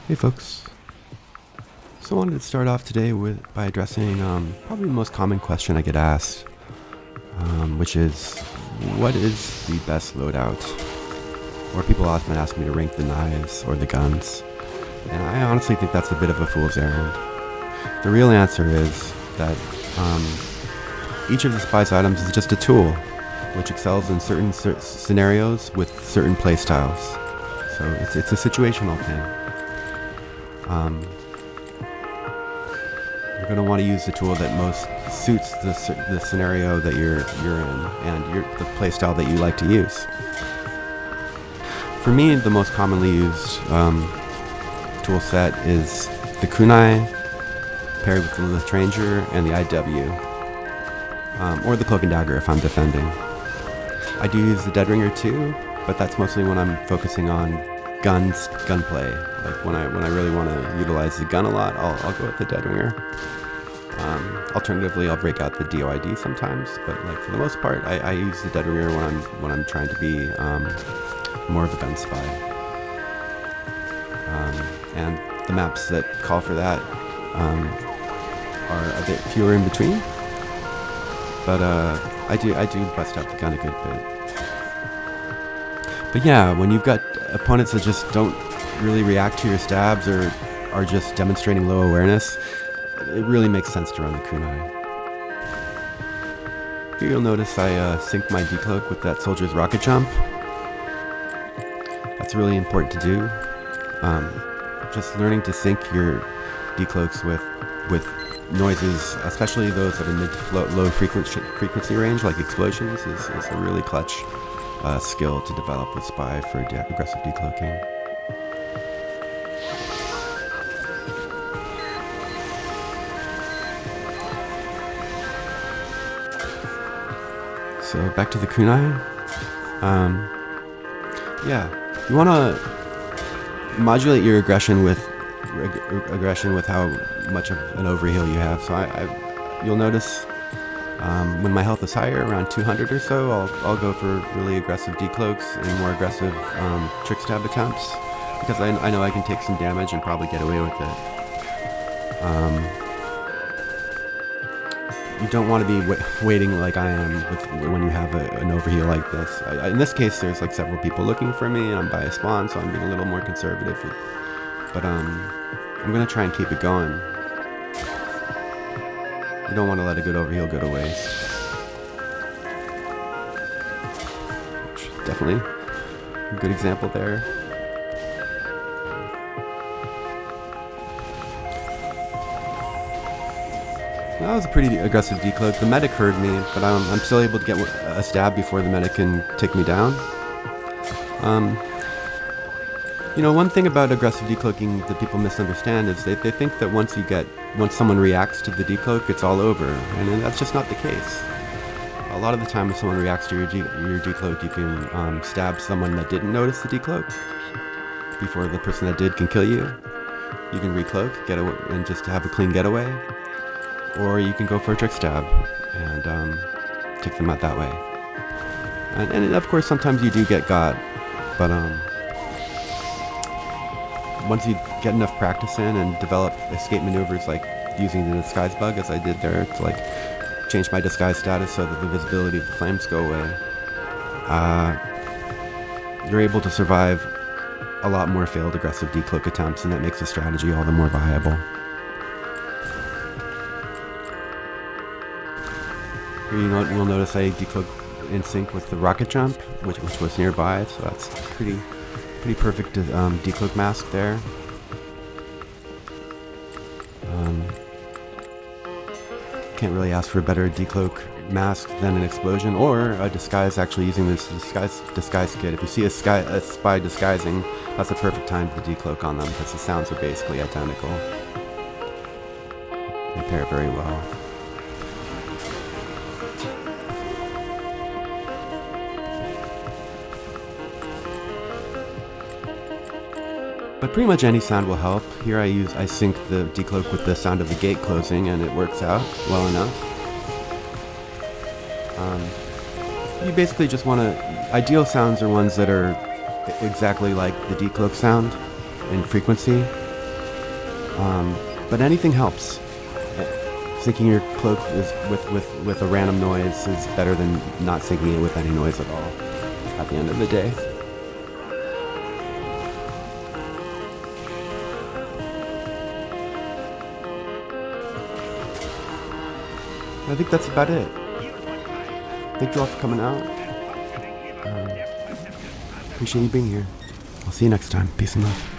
Hey folks. So I wanted to start off today by addressing probably the most common question I get asked, which is, what is the best loadout? Or people often ask me to rank the knives or the guns, and I honestly think that's a bit of a fool's errand. The real answer is that each of the spy's items is just a tool, which excels in certain scenarios with certain playstyles. So it's a situational thing. You're going to want to use the tool that most suits the scenario that you're in and the playstyle that you like to use. For me, the most commonly used tool set is the kunai paired with the Stranger and the IW, or the cloak and dagger if I'm defending. I do use the dead ringer too, but that's mostly when I'm focusing on gunplay. Like when I really want to utilize the gun a lot, I'll go with the dead ringer. Alternatively, I'll break out the DOID sometimes, but like for the most part, I use the dead ringer when I'm trying to be more of a gun spy. And the maps that call for that are a bit fewer in between, but I do bust out the gun a good bit. But yeah, when you've got opponents that just don't really react to your stabs or are just demonstrating low awareness, it really makes sense to run the kunai. Here you'll notice I sync my decloak with that soldier's rocket jump. That's really important to do. Just learning to sync your decloaks with noises, especially those that are mid to low frequency range, like explosions, is a really clutch skill to develop with Spy for aggressive decloaking. So back to the kunai. You want to modulate your aggression with how much of an overheal you have. So you'll notice when my health is higher, around 200 or so, I'll go for really aggressive decloaks and more aggressive trick stab attempts, because I know I can take some damage and probably get away with it. You don't want to be waiting like I am when you have an overheal like this. In this case, there's like several people looking for me, and I'm by a spawn, so I'm being a little more conservative. But I'm gonna try and keep it going. You don't want to let a good overheal go to waste. Definitely a good example there. That was a pretty aggressive decloak. The medic heard me, but I'm still able to get a stab before the medic can take me down. One thing about aggressive decloaking that people misunderstand is they think that once someone reacts to the decloak, it's all over, and that's just not the case. A lot of the time, if someone reacts to your decloak, you can stab someone that didn't notice the decloak before the person that did can kill you. You can recloak, get away, and just have a clean getaway. Or you can go for a trick stab and take them out that way. And of course, sometimes you do get got, but once you get enough practice in and develop escape maneuvers like using the disguise bug, as I did there, to like change my disguise status so that the visibility of the flames go away, you're able to survive a lot more failed aggressive decloak attempts, and that makes the strategy all the more viable. Here you'll notice I decloak in sync with the rocket jump, which was nearby, so that's pretty perfect decloak mask there. Can't really ask for a better decloak mask than an explosion or a disguise actually using this disguise kit. If you see a spy disguising, that's a perfect time to decloak on them because the sounds are basically identical. They pair very well. But pretty much any sound will help. Here I sync the decloak with the sound of the gate closing, and it works out well enough. You basically just want to... Ideal sounds are ones that are exactly like the decloak sound in frequency. But anything helps. Syncing your cloak is with a random noise is better than not syncing it with any noise at all at the end of the day. I think that's about it. Thank you all for coming out. Appreciate you being here. I'll see you next time. Peace and love.